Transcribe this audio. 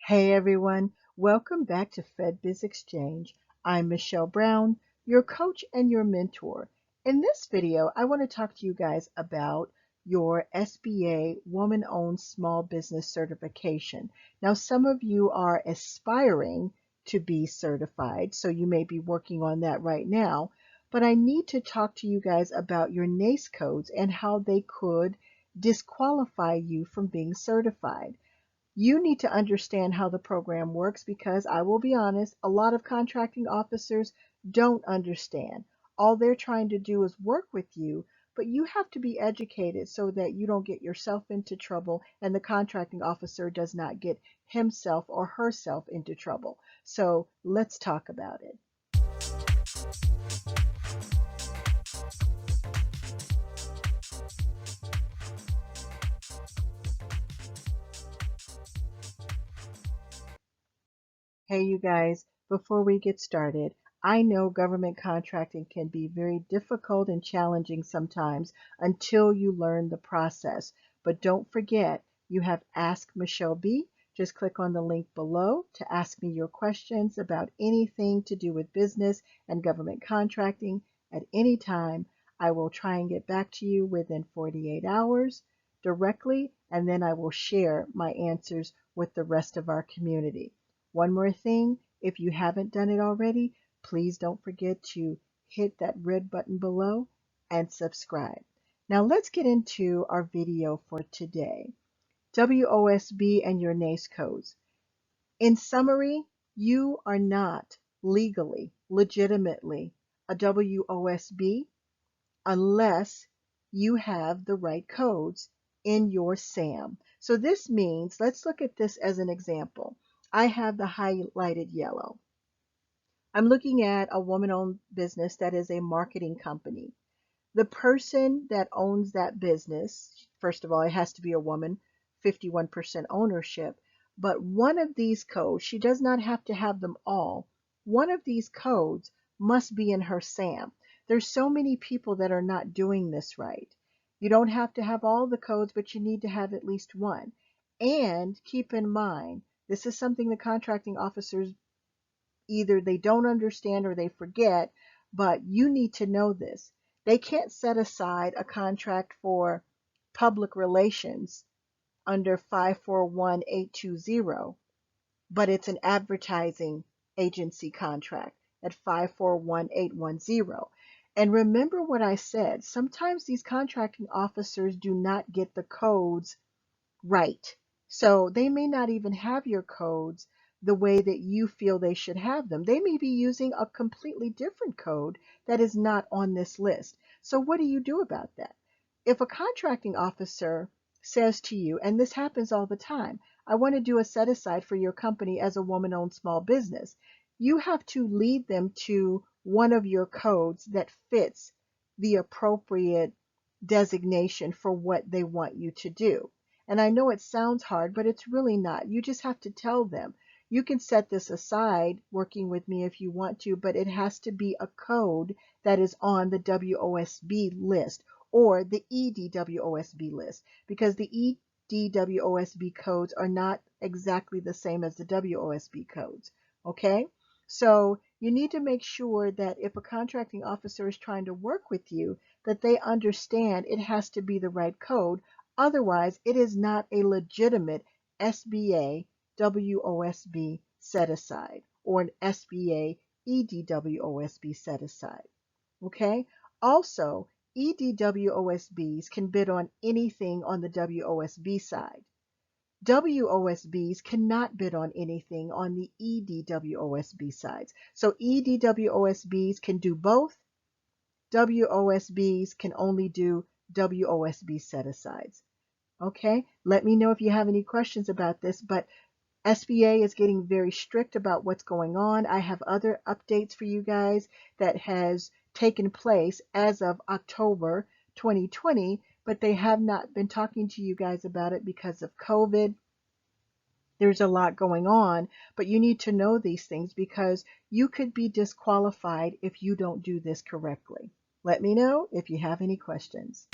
Hey everyone, welcome back to FedBiz Exchange. I'm Michelle Brown, your coach and your mentor. In this video, I want to talk to you guys about your SBA Woman-Owned Small Business Certification. Now, some of you are aspiring to be certified, so you may be working on that right now, but I need to talk to you guys about your NAICS codes and how they could disqualify you from being certified. You need to understand how the program works because I will be honest, a lot of contracting officers don't understand. All they're trying to do is work with you, but you have to be educated so that you don't get yourself into trouble and the contracting officer does not get himself or herself into trouble. So let's talk about it. Hey, you guys, before we get started, I know government contracting can be very difficult and challenging sometimes until you learn the process. But don't forget, you have Ask Michelle B. Just click on the link below to ask me your questions about anything to do with business and government contracting at any time. I will try and get back to you within 48 hours directly, and then I will share my answers with the rest of our community. One more thing, if you haven't done it already, please don't forget to hit that red button below and subscribe. Now let's get into our video for today. WOSB and your NAICS codes. In summary, you are not legitimately a WOSB unless you have the right codes in your SAM. So this means, let's look at this as an example. I have the highlighted yellow. I'm looking at a woman-owned business that is a marketing company. The person that owns that business, first of all, it has to be a woman, 51% ownership, but one of these codes, she does not have to have them all. One of these codes must be in her SAM. There's so many people that are not doing this right. You don't have to have all the codes, but you need to have at least one. And keep in mind, this is something the contracting officers either they don't understand or they forget, but you need to know this. They can't set aside a contract for public relations under 541820, but it's an advertising agency contract at 541810. And remember what I said, sometimes these contracting officers do not get the codes right. So they may not even have your codes the way that you feel they should have them. They may be using a completely different code that is not on this list. So what do you do about that? If a contracting officer says to you, and this happens all the time, I want to do a set aside for your company as a woman-owned small business, you have to lead them to one of your codes that fits the appropriate designation for what they want you to do. And I know it sounds hard, but it's really not. You just have to tell them. You can set this aside working with me if you want to, but it has to be a code that is on the WOSB list or the EDWOSB list, because the EDWOSB codes are not exactly the same as the WOSB codes. Okay? So you need to make sure that if a contracting officer is trying to work with you, that they understand it has to be the right code. Otherwise, it is not a legitimate SBA WOSB set aside or an SBA EDWOSB set aside. Okay? Also, EDWOSBs can bid on anything on the WOSB side. WOSBs cannot bid on anything on the EDWOSB sides. So EDWOSBs can do both. WOSBs can only do WOSB set-asides. Okay, let me know if you have any questions about this, but SBA is getting very strict about what's going on. I have other updates for you guys that has taken place as of October 2020, but they have not been talking to you guys about it because of COVID. There's a lot going on, but you need to know these things because you could be disqualified if you don't do this correctly. Let me know if you have any questions.